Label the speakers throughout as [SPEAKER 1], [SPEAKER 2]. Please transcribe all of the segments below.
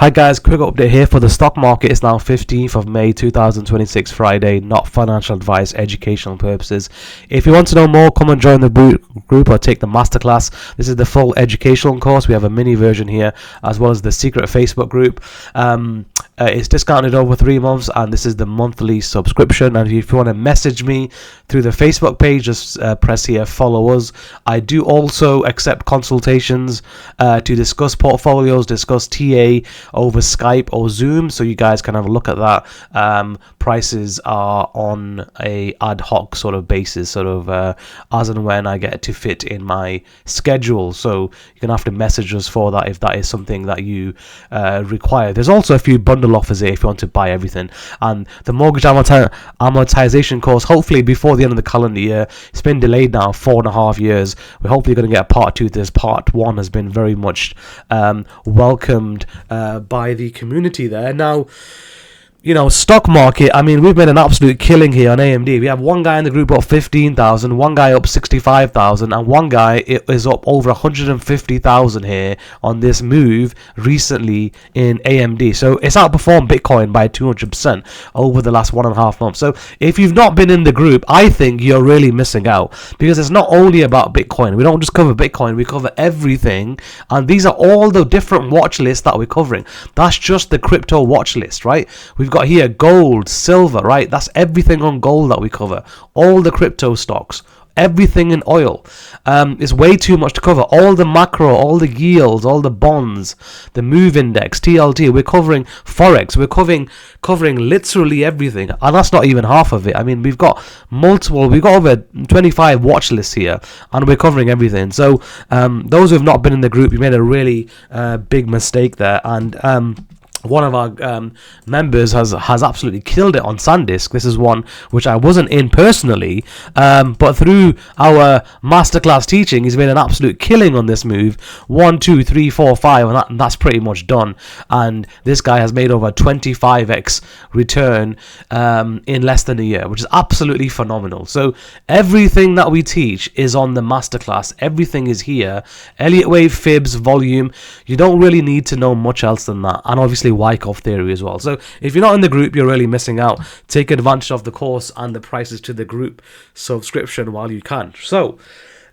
[SPEAKER 1] Hi guys, quick update here for the stock market. It's now 15th of May 2026, Friday, not financial advice, educational purposes. If you want to know more, come and join the group or take the masterclass. This is the full educational course. We have a mini version here as well as the secret Facebook group. It's discounted over 3 months and this is the monthly subscription. And if you want to message me through the Facebook page, just press here, follow us. I do also accept consultations to discuss portfolios, discuss TA over Skype or Zoom, so you guys can have a look at that. Prices are on a ad hoc sort of basis, sort of as and when I get to fit in my schedule, so you're gonna have to message us for that if that is something that you require. There's also a few bundle offers here if you want to buy everything, and the mortgage amortization course, hopefully before the end of the calendar year. It's been delayed now 4.5 years. We're hopefully going to get a part 2 to this. Part 1 has been very much welcomed by the community there. Now, you know, stock market, I mean, we've made an absolute killing here on AMD. We have one guy in the group up 15,000, one guy up 65,000, and one guy is up over 150,000 here on this move recently in AMD. So it's outperformed Bitcoin by 200% over the last 1.5 months. So if you've not been in the group, I think you're really missing out, because it's not only about Bitcoin. We don't just cover Bitcoin, we cover everything, and these are all the different watch lists that we're covering. That's just the crypto watch list, right? We've got here gold, silver, right? That's everything on gold that we cover. All the crypto stocks, everything in oil. It's way too much to cover. All the macro, all the yields, all the bonds, the move index, TLT. We're covering forex. We're covering literally everything, and that's not even half of it. I mean, we've got over 25 watch lists here, and we're covering everything. So those who have not been in the group, you made a really big mistake there, and one of our members has absolutely killed it on SanDisk. This is one which I wasn't in personally, but through our masterclass teaching, he's made an absolute killing on this move. 1, 2, 3, 4, 5, and that's pretty much done. And this guy has made over 25x return in less than a year, which is absolutely phenomenal. So everything that we teach is on the masterclass. Everything is here. Elliott wave, fibs, volume. You don't really need to know much else than that. And obviously Wyckoff theory as well. So if you're not in the group, you're really missing out. Take advantage of the course and the prices to the group subscription while you can. So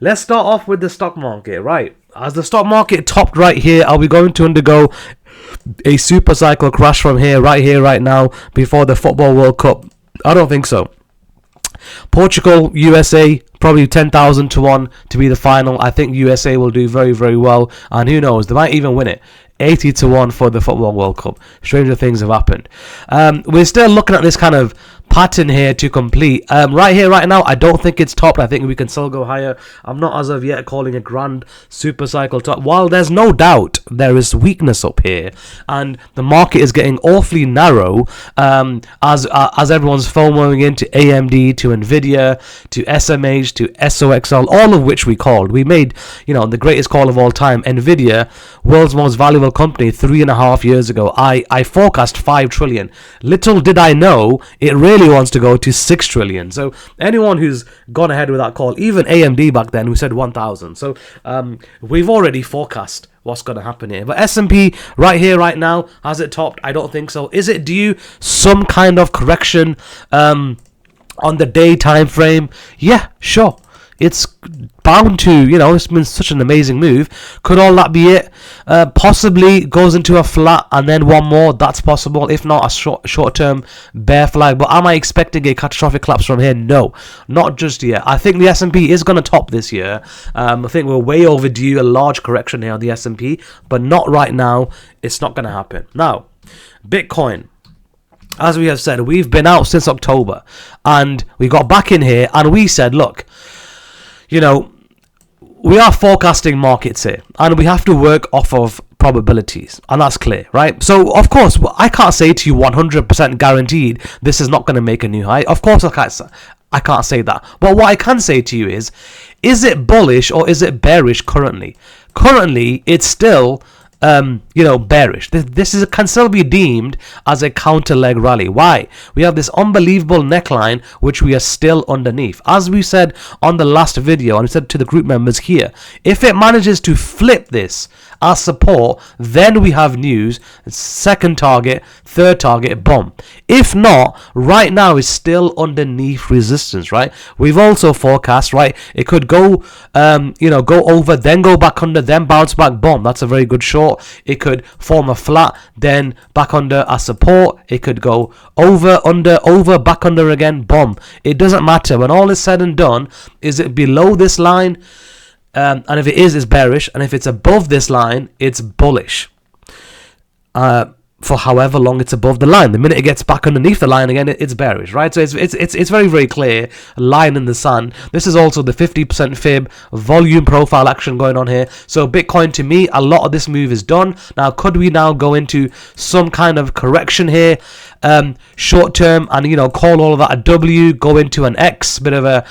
[SPEAKER 1] let's start off with the stock market, right? As the stock market topped right here, are we going to undergo a super cycle crash from here, right now, before the Football World Cup? I don't think so. Portugal, USA, probably 10,000 to 1 to be the final. I think USA will do very, very well, and who knows, they might even win it. 80 to 1 for the Football World Cup. Stranger things have happened. We're still looking at this kind of pattern here to complete. Right here, right now, I don't think it's topped. I think we can still go higher. I'm not as of yet calling a grand super cycle top. While there's no doubt there is weakness up here, and the market is getting awfully narrow as everyone's FOMOing into AMD, to Nvidia, to SMH, to SOXL, all of which we called. We made, you know, the greatest call of all time. Nvidia, world's most valuable company, 3.5 years ago. I forecast 5 trillion. Little did I know it really wants to go to 6 trillion. So anyone who's gone ahead with that call, even AMD back then, who said 1,000. So we've already forecast what's going to happen here. But S&P right here, right now, has it topped? I don't think so. Is it due some kind of correction on the day time frame? Yeah, sure. It's bound to, you know, it's been such an amazing move. Could all that be it? Possibly goes into a flat and then one more. That's possible. If not, a short-term bear flag. But am I expecting a catastrophic collapse from here? No, not just yet. I think the S&P is going to top this year. I think we're way overdue a large correction here on the S&P, but not right now. It's not going to happen. Now, Bitcoin. As we have said, we've been out since October, and we got back in here, and we said, look, you know, we are forecasting markets here, and we have to work off of probabilities, and that's clear, right? So, of course, I can't say to you 100% guaranteed this is not going to make a new high. Of course, I can't say that. But what I can say to you is it bullish or is it bearish currently? Currently, it's still bearish. This can still be deemed as a counter leg rally. Why? We have this unbelievable neckline which we are still underneath. As we said on the last video, and we said to the group members here, if it manages to flip this as support, then we have news, second target, third target, boom. If not, right now is still underneath resistance, right? We've also forecast, right, it could go go over, then go back under, then bounce back, boom. That's a very good short. It could form a flat, then back under as support. It could go over, under, over, back under again, boom. It doesn't matter. When all is said and done, is it below this line? And if it is, it's bearish. And if it's above this line, it's bullish. For however long it's above the line. The minute it gets back underneath the line again, it's bearish, right? So it's very, very clear, line in the sand. This is also the 50% fib volume profile action going on here. So Bitcoin, to me, a lot of this move is done. Now, could we now go into some kind of correction here, short term, and call all of that a W, go into an X, bit of a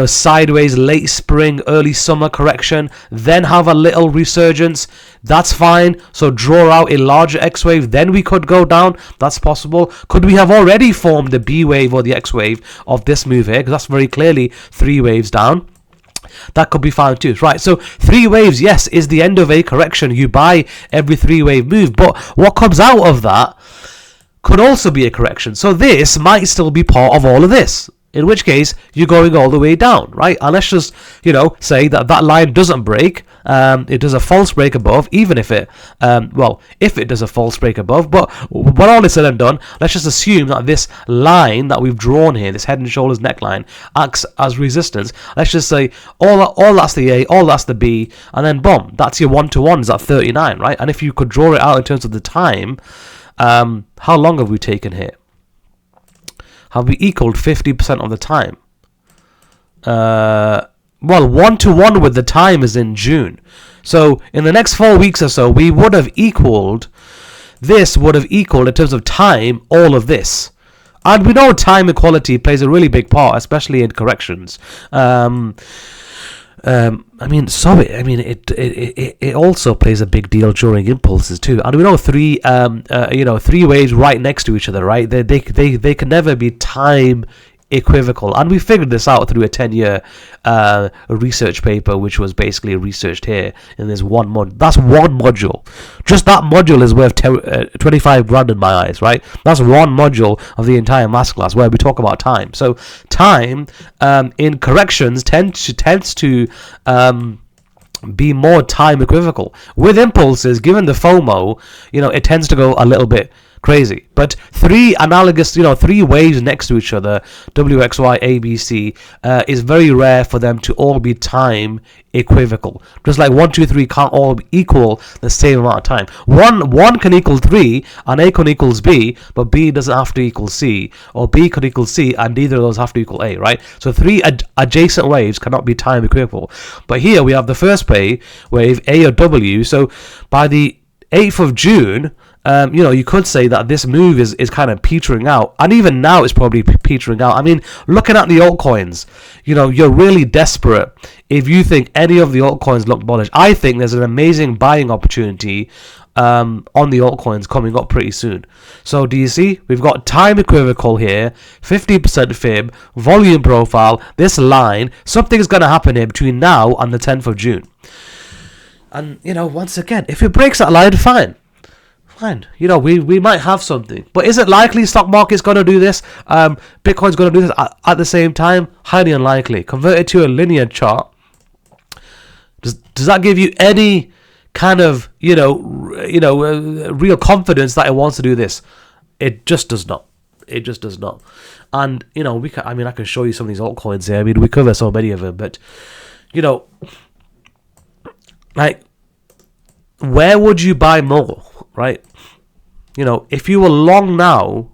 [SPEAKER 1] sideways late spring, early summer correction, then have a little resurgence? That's fine. So draw out a larger X wave, then we could go down. That's possible. Could we have already formed the B wave or the X wave of this move here? Because that's very clearly 3 waves down. That could be fine too, right? So 3 waves, yes, is the end of a correction. You buy every 3 wave move, but what comes out of that could also be a correction. So this might still be part of all of this, in which case you're going all the way down, right? And let's just, say that line doesn't break. It does a false break above, even if it, if it does a false break above. But when all is said and done, let's just assume that this line that we've drawn here, this head and shoulders neckline, acts as resistance. Let's just say all that's the A, all that's the B, and then boom, that's your 1-to-1s at 39, right? And if you could draw it out in terms of the time, how long have we taken here? Have we equaled 50% of the time? 1-to-1 with the time is in June. So in the next 4 weeks or so, we would have equaled, this would have equaled in terms of time, all of this. And we know time equality plays a really big part, especially in corrections. It also plays a big deal during impulses too. And we know 3 waves right next to each other, right? They can never be time equivocal, and we figured this out through a 10-year research paper, which was basically researched here in this one module. That's one module. Just that module is worth 25 grand in my eyes, right? That's one module of the entire masterclass where we talk about time. So time in corrections tends to be more time equivocal. With impulses, given the FOMO, it tends to go a little bit crazy. But 3 analogous, 3 waves next to each other, WXY, ABC, is very rare for them to all be time equivocal. Just like 1, 2, 3 can't all equal the same amount of time. One can equal 3 and A can equals B, but B doesn't have to equal C, or B could equal C and neither of those have to equal A, right? So 3 adjacent waves cannot be time equivocal. But here we have the first wave, A or W. So by the 8th of June, you could say that this move is kind of petering out, and even now it's probably petering out. I mean, looking at the altcoins, you're really desperate if you think any of the altcoins look bullish. I think there's an amazing buying opportunity on the altcoins coming up pretty soon. So do you see? We've got time equivocal here, 50% fib, volume profile, this line. Something's going to happen here between now and the 10th of June. And, once again, if it breaks that line, fine. We might have something. But is it likely stock market's going to do this? Bitcoin's going to do this at the same time? Highly unlikely. Convert it to a linear chart. Does that give you any kind of, real confidence that it wants to do this? It just does not. It just does not. And, I can show you some of these altcoins here. We cover so many of them. But, where would you buy more? Right, if you were long now,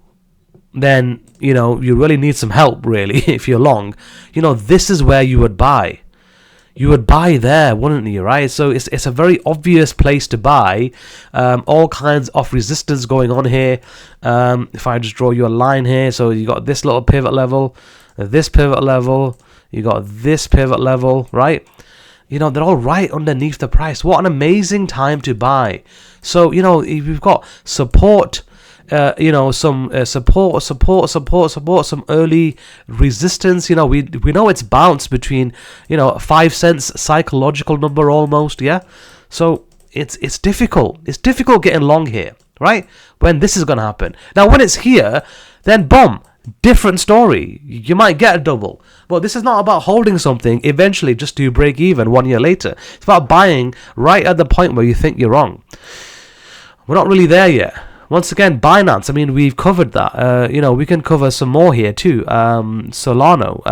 [SPEAKER 1] then you really need some help. Really, if you're long, this is where you would buy. You would buy there, wouldn't you? Right. So it's a very obvious place to buy. All kinds of resistance going on here. If I just draw you a line here, so you got this little pivot level, this pivot level, you got this pivot level, right? They're all right underneath the price. What an amazing time to buy. So, if you've got support, some support, some early resistance. We know it's bounced between, 5 cents psychological number almost, yeah? So, it's difficult. It's difficult getting long here, right? When this is going to happen. Now, when it's here, then boom, different story. You might get a double. But this is not about holding something eventually just to break even 1 year later. It's about buying right at the point where you think you're wrong. We're not really there yet. Once again, Binance, I mean, we've covered that. We can cover some more here too. Solano.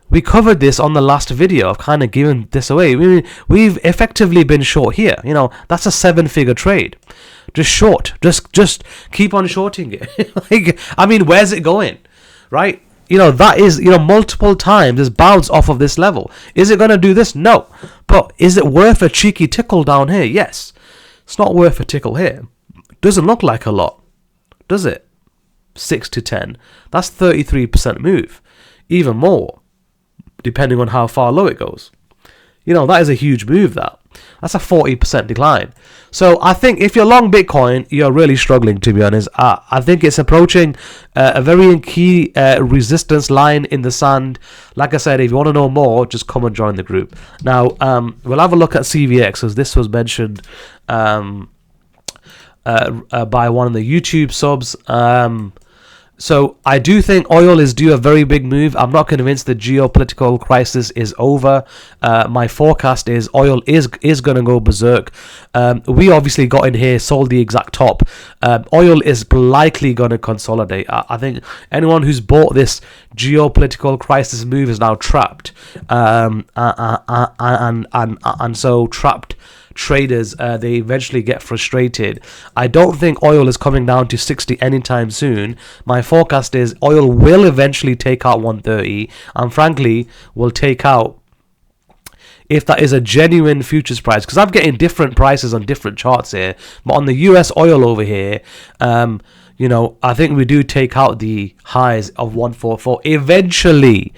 [SPEAKER 1] We covered this on the last video. I've kind of given this away. We've effectively been short here. That's a 7-figure trade. Just short. Just keep on shorting it. Where's it going? Right? That is, multiple times it's bounced off of this level. Is it going to do this? No. But is it worth a cheeky tickle down here? Yes. It's not worth a tickle here. Doesn't look like a lot, does it? 6 to 10. That's 33% move. Even more, depending on how far low it goes. That is a huge move, That's a 40% decline. So I think if you're long Bitcoin, you're really struggling, to be honest. I think it's approaching a very key resistance line in the sand. Like I said, if you want to know more, just come and join the group. Now, we'll have a look at CVX, because this was mentioned by one of the YouTube subs. So I do think oil is due a very big move. I'm not convinced the geopolitical crisis is over. My forecast is oil is going to go berserk. We obviously got in here, sold the exact top. Oil is likely going to consolidate. I think anyone who's bought this geopolitical crisis move is now trapped. And so trapped traders, they eventually get frustrated. I don't think oil is coming down to 60 anytime soon. My forecast is oil will eventually take out 130, and frankly will take out, if that is a genuine futures price, because I'm getting different prices on different charts here, but on the US oil over here, I think we do take out the highs of 144 eventually.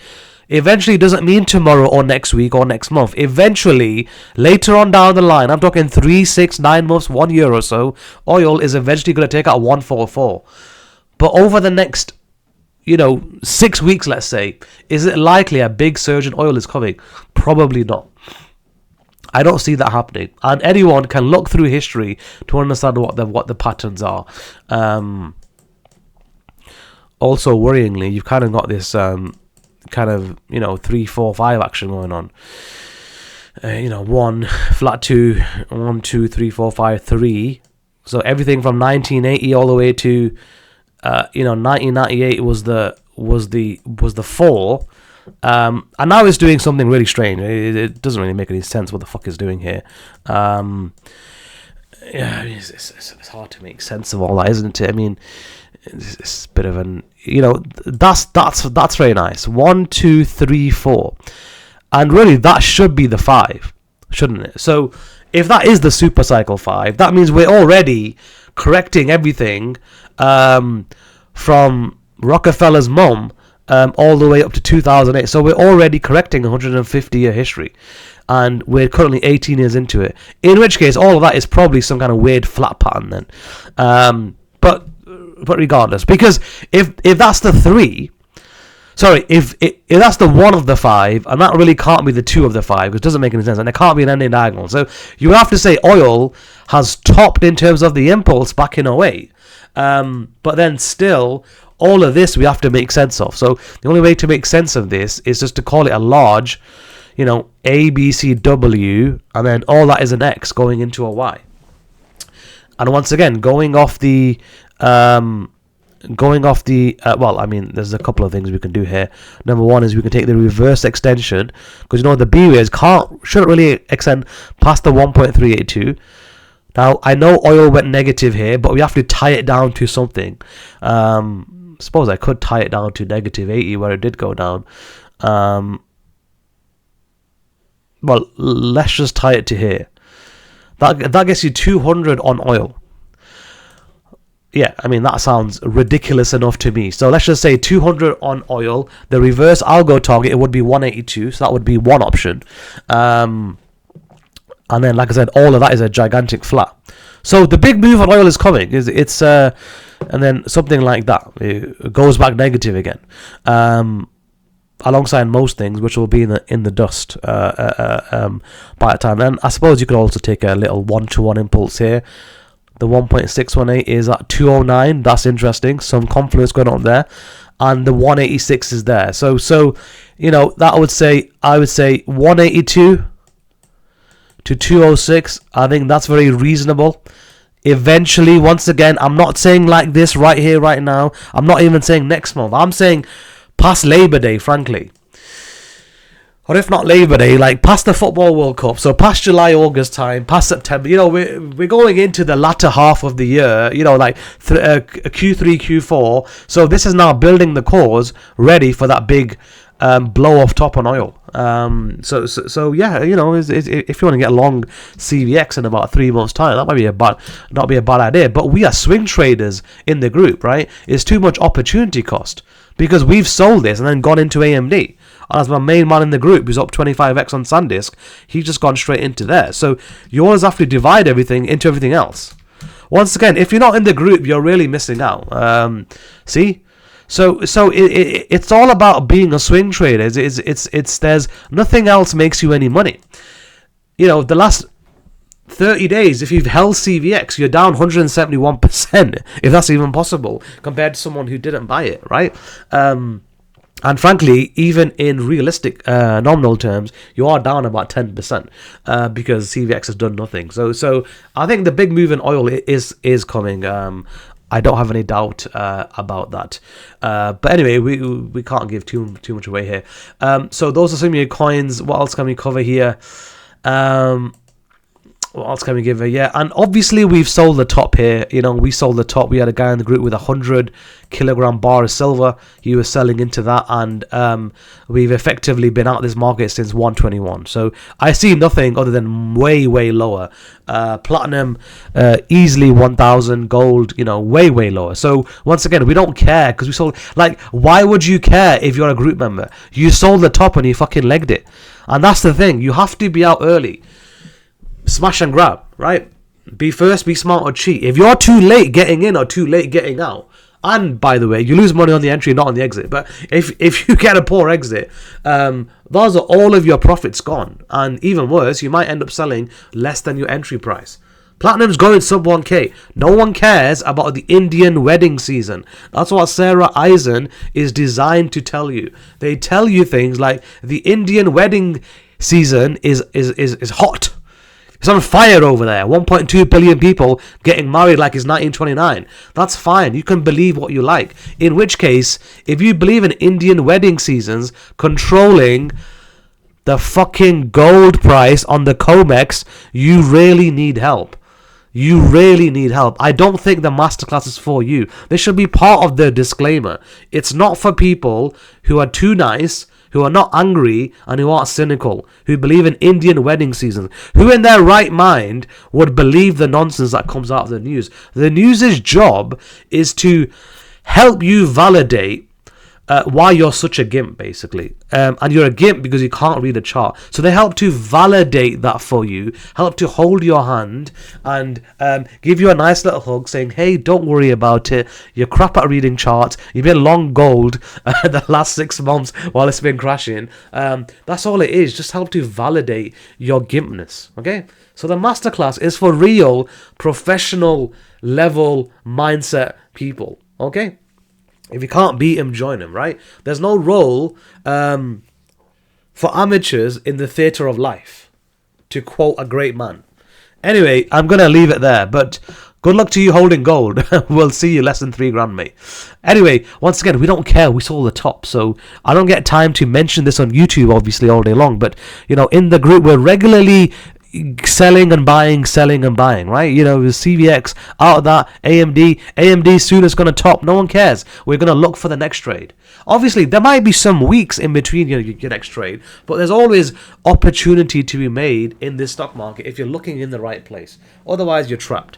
[SPEAKER 1] Eventually doesn't mean tomorrow or next week or next month. Eventually, later on down the line, I'm talking 3, 6, 9 months, 1 year or so, oil is eventually going to take out 144. But over the next, 6 weeks, let's say, is it likely a big surge in oil is coming? Probably not. I don't see that happening. And anyone can look through history to understand what the patterns are. Also, worryingly, you've kind of got this... 3, 4, 5 action going on. 1, flat 2, 1, 2, 3, 4, 5, 3. So everything from 1980 all the way to 1998 was the 4. And now it's doing something really strange. It doesn't really make any sense what the fuck it's doing here. It's hard to make sense of all that, isn't it? It's a bit of an, that's very nice. 1, 2, 3, 4, and really that should be the 5, shouldn't it? So if that is the super cycle 5, that means we're already correcting everything from Rockefeller's mum all the way up to 2008. So we're already correcting 150-year history, and we're currently 18 years into it. In which case, all of that is probably some kind of weird flat pattern then. But regardless, because if that's the 3, sorry, if that's the 1 of the 5, and that really can't be the 2 of the 5, because it doesn't make any sense, and it can't be an ending diagonal. So you have to say oil has topped in terms of the impulse back in 08, but then still all of this we have to make sense of. So the only way to make sense of this is just to call it a large, A, B, C, W, and then all that is an X going into a Y. And once again, going off the there's a couple of things we can do here. Number one is we can take the reverse extension, because the B waves shouldn't really extend past the 1.382. Now I know oil went negative here, but we have to tie it down to something. Suppose I could tie it down to negative 80 where it did go down. Well, let's just tie it to here. That gets you 200 on oil. Yeah, that sounds ridiculous enough to me. So let's just say 200 on oil. The reverse algo target, it would be 182. So that would be one option. And then, like I said, all of that is a gigantic flat. So the big move on oil is coming. And then something like that. It goes back negative again. alongside most things, which will be in the dust by that time. And I suppose you could also take a little 1-to-1 impulse here. The 1.618 is at 209. That's interesting. Some confluence going on there, and the 186 is there. So that I would say 182 to 206. I think that's very reasonable. Eventually, once again, I'm not saying like this right here, right now. I'm not even saying next month. I'm saying past Labor Day, frankly. Or if not Labor Day, like past the Football World Cup. So past July, August time, past September. We're going into the latter half of the year, like Q3, Q4. So this is now building the cause ready for that big blow off top on oil. So yeah, if you want to get long CVX in about 3 months' time, that might not be a bad idea. But we are swing traders in the group, right? It's too much opportunity cost because we've sold this and then gone into AMD. And as my main man in the group, who's up 25x on SanDisk, he's just gone straight into there. So you always have to divide everything into everything else. Once again, if you're not in the group, you're really missing out. See? So it's all about being a swing trader. It's there's nothing else makes you any money. The last 30 days, if you've held CVX, you're down 171%, if that's even possible, compared to someone who didn't buy it, right? And frankly, even in realistic nominal terms, you are down about 10% because CVX has done nothing. So I think the big move in oil is coming. I don't have any doubt about that. But anyway, we can't give too much away here. So those are some of your coins. What else can we cover here? What else can we give her? Yeah, and obviously we've sold the top here. We sold the top. We had a guy in the group with 100-kilogram bar of silver. He was selling into that, and we've effectively been out of this market since 121. So I see nothing other than way lower. Platinum easily 1,000. Gold, way lower. So once again, we don't care because we sold. Like, why would you care if you're a group member? You sold the top and you fucking legged it, and that's the thing. You have to be out early. Smash and grab, right? Be first, be smart or cheat. If you're too late getting in or too late getting out, and by the way, you lose money on the entry, not on the exit. But if you get a poor exit, those are all of your profits gone. And even worse, you might end up selling less than your entry price. Platinum's going sub 1k. No one cares about the Indian wedding season. That's what Sarah Eisen is designed to tell you. They tell you things like the Indian wedding season is hot. It's on fire over there. 1.2 billion people getting married like it's 1929. That's fine. You can believe what you like. In which case, if you believe in Indian wedding seasons controlling the fucking gold price on the COMEX, you really need help. You really need help. I don't think the masterclass is for you. This should be part of the disclaimer. It's not for people who are too nice, who are not angry, and who aren't cynical, who believe in Indian wedding season, who in their right mind would believe the nonsense that comes out of the news. The news's job is to help you validate why you're such a gimp, basically. And you're a gimp because you can't read a chart. So they help to validate that for you, help to hold your hand, and give you a nice little hug saying, hey, don't worry about it. You're crap at reading charts. You've been long gold the last 6 months while it's been crashing. That's all it is. Just help to validate your gimpness. Okay? So the masterclass is for real professional level mindset people. Okay? If you can't beat him, join him, right? There's no role for amateurs in the theatre of life, to quote a great man. Anyway, I'm going to leave it there, but good luck to you holding gold. We'll see you less than 3 grand, mate. Anyway, once again, we don't care. We sold the top, so I don't get time to mention this on YouTube, obviously, all day long, but, in the group, we're regularly selling and buying, right? With CVX out of that, AMD soon is going to top. No one cares. We're going to look for the next trade. Obviously, there might be some weeks in between your next trade, but there's always opportunity to be made in this stock market if you're looking in the right place. Otherwise, you're trapped.